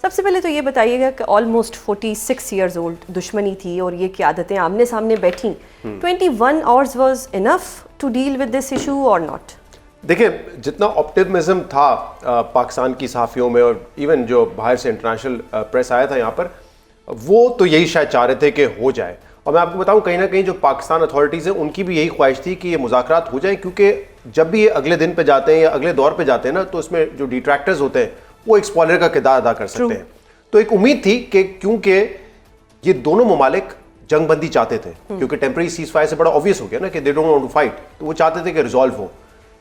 सबसे पहले तो ये बताइएगा कि ऑलमोस्ट 46 ईयर्स ओल्ड दुश्मनी थी और ये क़यादतें आमने सामने बैठी, 21 hours was enough to deal with this issue और नॉट? देखिए, जितना ऑप्टिमिज्म था पाकिस्तान की सहाफ़ियों में और इवन जो बाहर से इंटरनेशनल प्रेस आया था यहाँ पर, वो तो यही शायद चाह रहे थे कि हो जाए। और मैं आपको बताऊं, कहीं ना कहीं जो पाकिस्तान अथॉरिटीज़ हैं उनकी भी यही ख्वाहिश थी कि ये मुज़ाकरात हो जाए, क्योंकि जब भी ये अगले दिन पे जाते हैं या अगले दौर पे जाते हैं ना, तो इसमें जो डिट्रैक्टर्स होते हैं वो एक स्पॉइलर का किरदार अदा कर सकते हैं। तो एक उम्मीद थी कि क्योंकि ये दोनों ममालिक जंगबंदी चाहते थे, क्योंकि टेम्परेरी सीज फायर से बड़ा ऑब्वियस हो गया ना कि they don't want to fight, तो वो चाहते थे कि रिजॉल्व हो।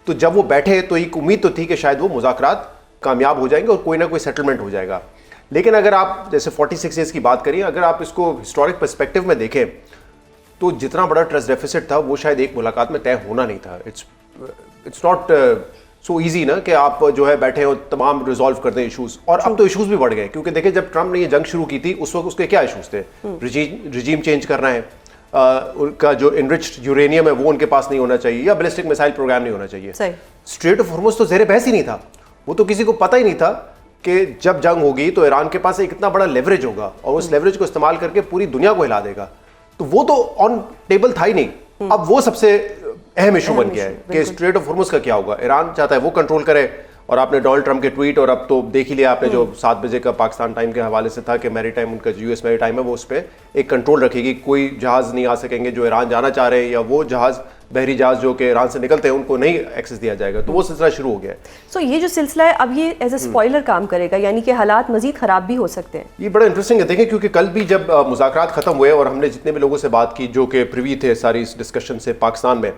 तो जब वो बैठे तो एक उम्मीद तो थी कि शायद वो मुज़ाकरात कामयाब हो जाएंगे और कोई ना कोई सेटलमेंट हो जाएगा। लेकिन अगर आप जैसे 46 ईयर्स की बात करिए, अगर आप इसको हिस्टोरिक पर्सपेक्टिव में देखें तो जितना बड़ा ट्रस्ट डेफिसिट था वो शायद एक मुलाकात में तय होना नहीं था। इट्स नॉट सो ईजी ना कि आप जो है बैठे और तमाम रिजॉल्व कर दें इशूज़। और अब तो इशूज़ भी बढ़ गए, क्योंकि देखिए जब ट्रंप ने ये जंग शुरू की थी उस वक्त उसके क्या इशूज़ थे? रिजीम चेंज करना है, उनका जो इनरिच्ड यूरेनियम है वो उनके पास नहीं होना चाहिए, या बैलिस्टिक मिसाइल प्रोग्राम नहीं होना चाहिए। स्ट्रेट ऑफ हॉर्मुज़ तो ज़ेरे बहस ही नहीं था, वो तो किसी को पता ही नहीं था कि जब जंग होगी तो ईरान के पास एक इतना बड़ा लेवरेज होगा और उस लेवरेज को इस्तेमाल करके पूरी दुनिया को हिला देगा। तो वो तो ऑन टेबल था ही नहीं। अब वो सबसे अहम इशू बन गया है कि स्ट्रेट ऑफ हॉर्मुज़ का क्या होगा। ईरान चाहता है वो कंट्रोल करे, और आपने डोनाल्ड ट्रंप के ट्वीट, और अब तो देख ही लिया आपने जो 7 बजे का पाकिस्तान टाइम के हवाले से था कि मैरी टाइम उनका यूएस मैरी टाइम है वो उस पर एक कंट्रोल रखेगी, कोई जहाज़ नहीं आ सकेंगे जो ईरान जाना चाह रहे हैं, या वो जहाज़ बहरी जहाज़ जो कि ईरान से निकलते हैं उनको नहीं एक्सेस दिया जाएगा। तो वो सिलसिला शुरू हो गया है। सो ये जो सिलसिला है अब ये एज ए स्पॉइलर काम करेगा, यानी कि हालात मजीद ख़राब भी हो सकते हैं। ये बड़ा इंटरेस्टिंग है, देखें, क्योंकि कल भी जब मुज़ाकरात ख़त्म हुए और हमने जितने भी लोगों से बात की जो कि प्रिवी थे सारी इस डिस्कशन से पाकिस्तान में,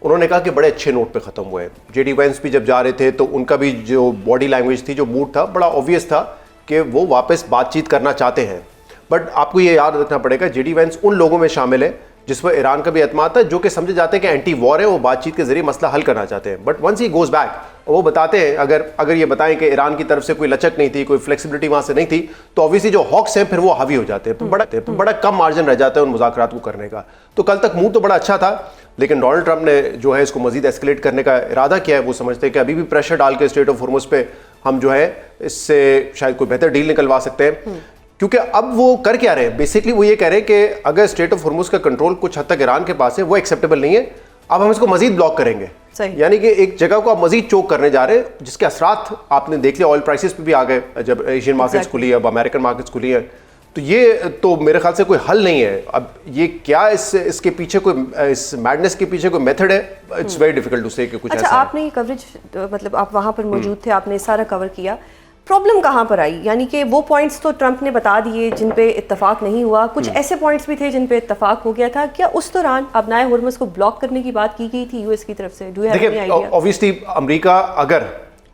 उन्होंने कहा कि बड़े अच्छे नोट पे ख़त्म हुए। जेडी वेंस भी जब जा रहे थे तो उनका भी जो बॉडी लैंग्वेज थी, जो मूड था, बड़ा ऑब्वियस था कि वो वापस बातचीत करना चाहते हैं। बट आपको ये याद रखना पड़ेगा, जेडी वेंस उन लोगों में शामिल है जिस पर ईरान का भी एतमाद था, जो कि समझे जाते हैं कि एंटी वॉर है, वो बातचीत के जरिए मसला हल करना चाहते हैं। But once he goes back, वो बताते हैं, अगर ये बताएं कि ईरान की तरफ से कोई लचक नहीं थी, कोई फ्लेक्सिबिलिटी वहाँ से नहीं थी, तो ऑब्वियसली जो हॉक्स हैं फिर वो हावी हो जाते हैं, बड़ा कम मार्जिन रह जाता है उन मुज़ाकरात को करने का। तो कल तक मूड तो बड़ा अच्छा था, लेकिन डोनाल्ड ट्रंप ने जो है इसको मजीद एस्केलेट करने का इरादा किया है। वो समझते हैं कि अभी भी प्रेशर डाल के स्ट्रेट ऑफ हॉर्मुज़ पे हम जो है इससे शायद कोई बेहतर डील निकलवा सकते हैं। क्योंकि अब वो कर क्या रहे हैं, बेसिकली वो ये कह रहे हैं कि अगर स्ट्रेट ऑफ हॉर्मुज़ का कंट्रोल कुछ हद तक ईरान के पास है, वो एक्सेप्टेबल नहीं है, अब हम इसको मजीद ब्लॉक करेंगे। यानी कि एक जगह को आप मजीद चोक करने जा रहे हैं, जिसके असरात आपने देख लिया, ऑयल प्राइसेस पे भी आ गए जब एशियन मार्केट्स खुली, अब अमेरिकन मार्केट्स खुली हैं। तो ये तो मेरे ख्याल से कोई हल नहीं है। अब ये क्या इसके पीछे कोई, इस मैडनेस के पीछे कोई मेथड है? इट्स वेरी डिफिकल्ट टू से कि कुछ ऐसा। आपने ये कवरेज, मतलब आप वहाँ पर मौजूद थे, आपने सारा कवर किया, प्रॉब्लम कहाँ पर आई? यानी कि वो पॉइंट्स तो ट्रंप ने बता दिए जिन पे इत्तेफाक नहीं हुआ, कुछ ऐसे पॉइंट्स भी थे जिन पे इत्तेफाक हो गया था। क्या उस दौरान अबनाए हॉर्मुज़ को ब्लॉक करने की बात की गई थी यूएस की तरफ से? देखिए, ऑब्वियसली अमेरिका अगर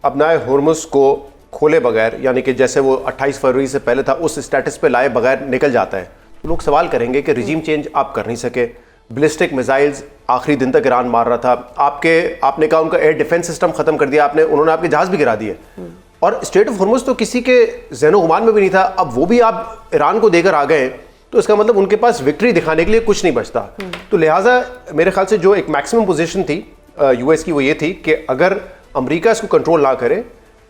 अबनाए हॉर्मुज़ को खोले बगैर, यानी कि जैसे वो 28 फरवरी से पहले था उस स्टेटस पे लाए बगैर निकल जाता है, तो लोग सवाल करेंगे कि रिजीम चेंज आप कर नहीं सके। बैलिस्टिक मिसाइल्स आखिरी दिन तक ईरान मार रहा था, आपने कहा उनका एयर डिफेंस सिस्टम खत्म कर दिया, उन्होंने आपके जहाज भी गिरा दिए, और स्ट्रेट ऑफ हॉर्मुज़ तो किसी के ज़हनो गुमान में भी नहीं था। अब वो भी आप ईरान को देकर आ गए, तो इसका मतलब उनके पास विक्ट्री दिखाने के लिए कुछ नहीं बचता। तो लिहाजा मेरे ख्याल से जो एक मैक्सिमम पोजीशन थी यूएस की, वो ये थी कि अगर अमेरिका इसको कंट्रोल ना करे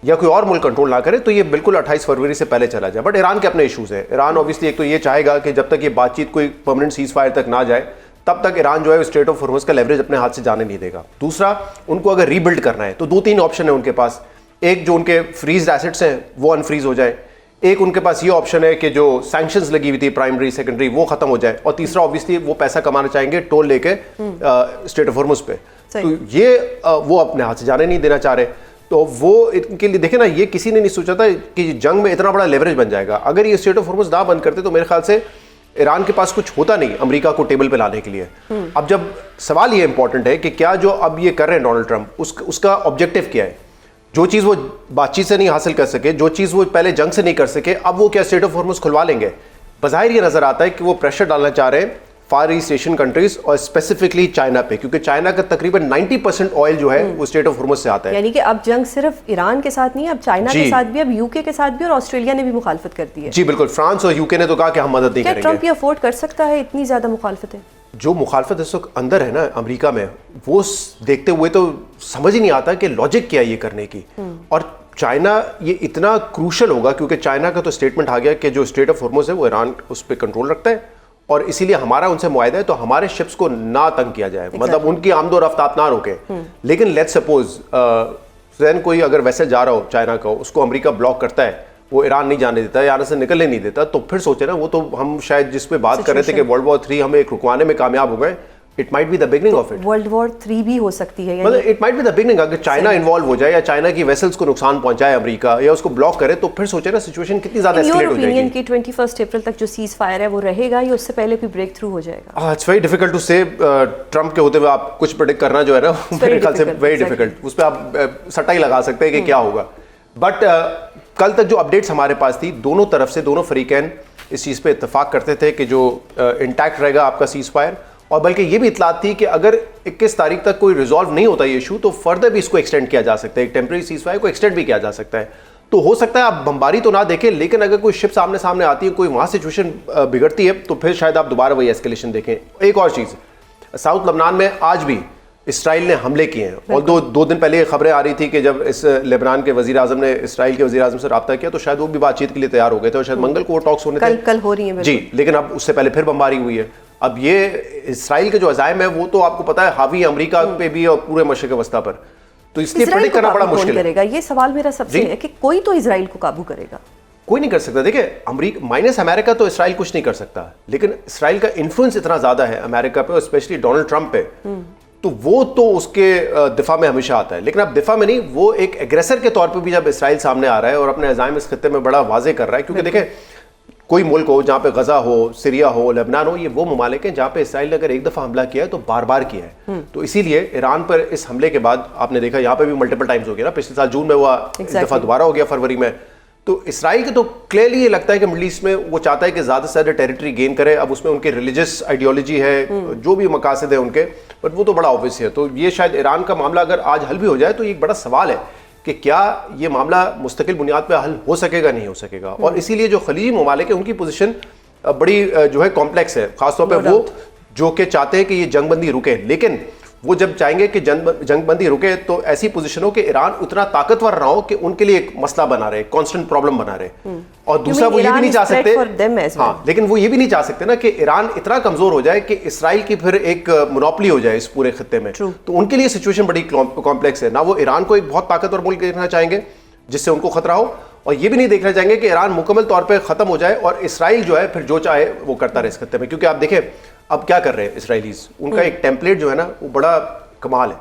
या कोई और मुल्क कंट्रोल ना करे तो ये बिल्कुल 28 फरवरी से पहले चला जाए। बट ईरान के अपने इशूज़ हैं। ईरान ऑब्वियसली एक तो ये चाहेगा कि जब तक ये बातचीत कोई परमानेंट सीज फायर तक ना जाए, तब तक ईरान जो है स्ट्रेट ऑफ हॉर्मुज़ का लेवरेज अपने हाथ से जाने नहीं देगा। दूसरा, उनको अगर रीबिल्ड करना है तो 2-3 ऑप्शन है उनके पास। एक, जो उनके फ्रीज एसेट्स हैं वो अनफ्रीज हो जाए। एक, उनके पास ये ऑप्शन है कि जो सैंक्शंस लगी हुई थी प्राइमरी सेकेंडरी वो खत्म हो जाए। और तीसरा, ऑब्वियसली वो पैसा कमाना चाहेंगे टोल लेके स्ट्रेट ऑफ हॉर्मुज़ पे, तो ये वो अपने हाथ से जाने नहीं देना चाह रहे। तो वो इनके लिए देखे ना, ये किसी ने नहीं सोचा था कि जंग में इतना बड़ा लेवरेज बन जाएगा। अगर ये स्ट्रेट ऑफ हॉर्मुज़ ना बंद करते तो मेरे ख्याल से ईरान के पास कुछ होता नहीं अमेरिका को टेबल पे लाने के लिए। अब जब सवाल ये इंपॉर्टेंट है कि क्या जो अब ये कर रहे हैं डोनाल्ड ट्रंप, उसका ऑब्जेक्टिव क्या है? जो चीज़ वो बातचीत से नहीं हासिल कर सके, जो चीज़ वो पहले जंग से नहीं कर सके, अब वो क्या स्ट्रेट ऑफ हॉर्मुज़ खुलवा लेंगे? बज़ाहिर ये नज़र आता है कि वो प्रेशर डालना चाह रहे हैं फार ईस्ट एशियन कंट्रीज और स्पेसिफिकली चाइना पे, क्योंकि चाइना का तकरीबन 90% ऑयल जो है वो स्ट्रेट ऑफ हॉर्मुज़ से आता है। यानी कि अब जंग सिर्फ ईरान के साथ नहीं, अब चाइना के साथ भी, अब यूके के साथ भी, और ऑस्ट्रेलिया ने भी मुखालफत कर दी है। जी बिल्कुल, फ्रांस और यूके ने तो कहा कि हम मदद नहीं करेंगे। ट्रंप ये अफोर्ड कर सकता है इतनी ज़्यादा मुखालफतें? जो मुखालफत इस वक्त अंदर है ना अमेरिका में, वो देखते हुए तो समझ ही नहीं आता कि लॉजिक क्या है ये करने की। और चाइना ये इतना क्रूशल होगा क्योंकि चाइना का तो स्टेटमेंट आ गया कि जो स्ट्रेट ऑफ हॉर्मुज़ है वो ईरान उस पर कंट्रोल रखता है और इसीलिए हमारा उनसे मुआहदा है तो हमारे शिप्स को ना तंग किया जाए, मतलब उनकी आमदो रफ्तार ना रोके। लेकिन लेट्स सपोज कोई अगर वैसे जा रहा हो चाइना का, उसको अमेरिका ब्लॉक करता है, वो ईरान नहीं जाने देता, यहाँ से निकलने नहीं देता, तो फिर सोचे ना, वो तो हम शायद जिस पे बात कर रहे थे कि वर्ल्ड वॉर 3 हमें एक रुकवाने में कामयाब हो गए, it might be the beginning of it. World war 3 भी हो सकती है, मतलब it might be the beginning. अगर चाइना इन्वॉल्व हो जाए या चाइना की वेसल्स को नुकसान पहुंचाए अमेरिका या उसको ब्लॉक करे, तो फिर सोचे ना सिचुएशन कितनी ज्यादा एस्केलेट हो जाएगी। कि 21 अप्रैल तक जो सीज फायर है वो रहेगा या उससे पहले भी ब्रेक थ्रू हो जाएगा? इट्स वेरी डिफिकल्ट टू से। ट्रम्प के होते हुए आप कुछ प्रेडिक्ट करना जो है ना, मेरे ख्याल से वेरी डिफिकल्ट। उस पर आप सट्टा ही लगा सकते हैं कि क्या होगा। बट कल तक जो अपडेट्स हमारे पास थी, दोनों तरफ से दोनों फरीकैन इस चीज़ पे इत्तेफाक करते थे कि जो इंटैक्ट रहेगा आपका सीज फायर, और बल्कि ये भी इतलात थी कि अगर 21 तारीख तक कोई रिजॉल्व नहीं होता ये इशू, तो फर्दर भी इसको एक्सटेंड किया जा सकता है, एक टेम्परेरी सीज फायर को एक्सटेंड भी किया जा सकता है। तो हो सकता है आप बमबारी तो ना देखें, लेकिन अगर कोई शिप सामने सामने आती है, कोई वहाँ सिचुएशन बिगड़ती है, तो फिर शायद आप दोबारा वही एस्केलेशन देखें। एक और चीज़, साउथ लबनान में आज भी इसराइल ने हमले किए हैं, और दो दिन पहले खबरें आ रही थी कि जब इस लेबनान के वजीर आजम ने इसराइल के वजीर आजम से रब्ता किया तो शायद वो भी बातचीत के लिए तैयार हो गए थे, और शायद मंगल को वो टॉक्स होने थे, कल हो रही है जी। लेकिन अब उससे पहले फिर बमबारी हुई है। अब ये इसराइल के जो अज़ाइम है वो तो आपको पता है हावी अमेरिका पे भी और पूरे मशरिक़ वस्ता पर, तो इसलिए प्रेडिक्ट करना बड़ा मुश्किल है। ये सवाल मेरा सबसे है कि कोई तो इसराइल को काबू करेगा? कोई नहीं कर सकता। देखिए, अमेरिका माइनस अमेरिका तो इसराइल कुछ नहीं कर सकता, लेकिन इसराइल का इन्फ्लुएंस इतना ज्यादा है अमेरिका पे और स्पेशली डोनाल्ड ट्रंप पे, तो वो तो उसके दिफा में हमेशा आता है। लेकिन अब दिफा में नहीं, वो एक एग्रेसर के तौर पे भी जब इसराइल सामने आ रहा है और अपने अज़ाइम इस खत्ते में बड़ा वाजे कर रहा है, क्योंकि देखिए कोई मुल्क हो जहाँ पे गजा हो, सीरिया हो, लेबनान हो, ये वो ममालिक हैं जहाँ पे इसराइल ने अगर एक दफ़ा हमला किया है तो बार बार किया है। तो इसीलिए ईरान पर इस हमले के बाद आपने देखा यहाँ पे भी मल्टीपल टाइम्स हो गया ना, पिछले साल जून में हुआ, एक दफ़ा दोबारा हो गया फरवरी में। तो इसराइल के तो क्लियरली ये लगता है कि मिडल ईस्ट में वो चाहता है कि ज़्यादा से ज़्यादा टेरिटरी गेन करे। अब उसमें उनके रिलीजियस आइडियोलॉजी है, जो भी मकासद है उनके, बट वो तो बड़ा ऑब्वियस है। तो ये शायद ईरान का मामला अगर आज हल भी हो जाए तो ये एक बड़ा सवाल है कि क्या ये मामला मुस्तकिल बुनियाद पर हल हो सकेगा, नहीं हो सकेगा। और इसीलिए जो खलीजी ममालिक है उनकी पोजीशन बड़ी जो है कॉम्प्लेक्स है, खासतौर पर वो जो कि चाहते हैं कि ये जंगबंदी रुके, लेकिन वो जब चाहेंगे कि जंगबंदी रुके तो ऐसी पोजीशन हो कि ईरान उतना ताकतवर ना हो कि उनके लिए एक मसला बना रहे, कांस्टेंट प्रॉब्लम बना रहे। और दूसरा वो ये भी नहीं चाह सकते, हाँ, लेकिन वो ये भी नहीं चाह सकते ना कि ईरान इतना कमजोर हो जाए कि इसराइल की फिर एक मोनोपोली हो जाए इस पूरे खत्ते में। तो उनके लिए सिचुएशन बड़ी कॉम्प्लेक्स है ना। वो ईरान को एक बहुत ताकतवर मुल्क देखना चाहेंगे जिससे उनको खतरा हो, और ये भी नहीं देखना चाहेंगे कि ईरान मुकम्मल तौर पर खत्म हो जाए और इसराइल जो है फिर जो चाहे वो करता रहे इस खत्ते में। क्योंकि आप देखें अब क्या कर रहे हैं इसराइलीज, उनका एक टेम्पलेट जो है ना वो बड़ा कमाल है,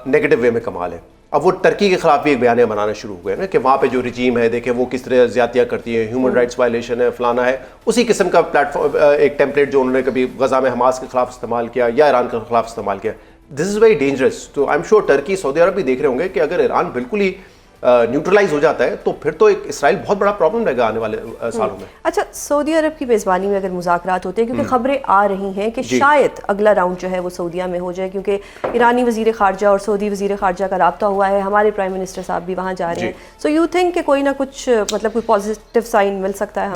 नेगेटिव वे में कमाल है। अब वो टर्की के खिलाफ भी एक बयान बनाना शुरू हो गए ना कि वहाँ पे जो रिजीम है, देखें वो किस तरह ज्यादतियाँ करती है, ह्यूमन राइट्स वायलेशन है, फलाना है। उसी किस्म का प्लेटफॉर्म एक टेम्पलेट जो उन्होंने कभी गजा में हमास के खिलाफ इस्तेमाल किया या ईरान के खिलाफ इस्तेमाल किया। This is very dangerous. तो आई एम श्योर टर्की, सऊदी अरब भी देख रहे होंगे कि अगर ईरान बिल्कुल ही न्यूट्रलाइज हो जाता है तो फिर तो एक इसराइल बहुत बड़ा प्रॉब्लम रहेगा आने वाले सालों में। अच्छा, सऊदी अरब की मेज़बानी में अगर मुज़ाकरात होते हैं, क्योंकि खबरें आ रही हैं कि शायद अगला राउंड जो है वो सऊदीया में हो जाए, क्योंकि ईरानी वज़ीर ख़ारजा और सऊदी वज़ीर ख़ारजा का रब्ता हुआ है, हमारे प्राइम मिनिस्टर साहब भी वहाँ जा रहे हैं। सो यू थिंक कि कोई ना कुछ मतलब कोई पॉजिटिव साइन मिल सकता है?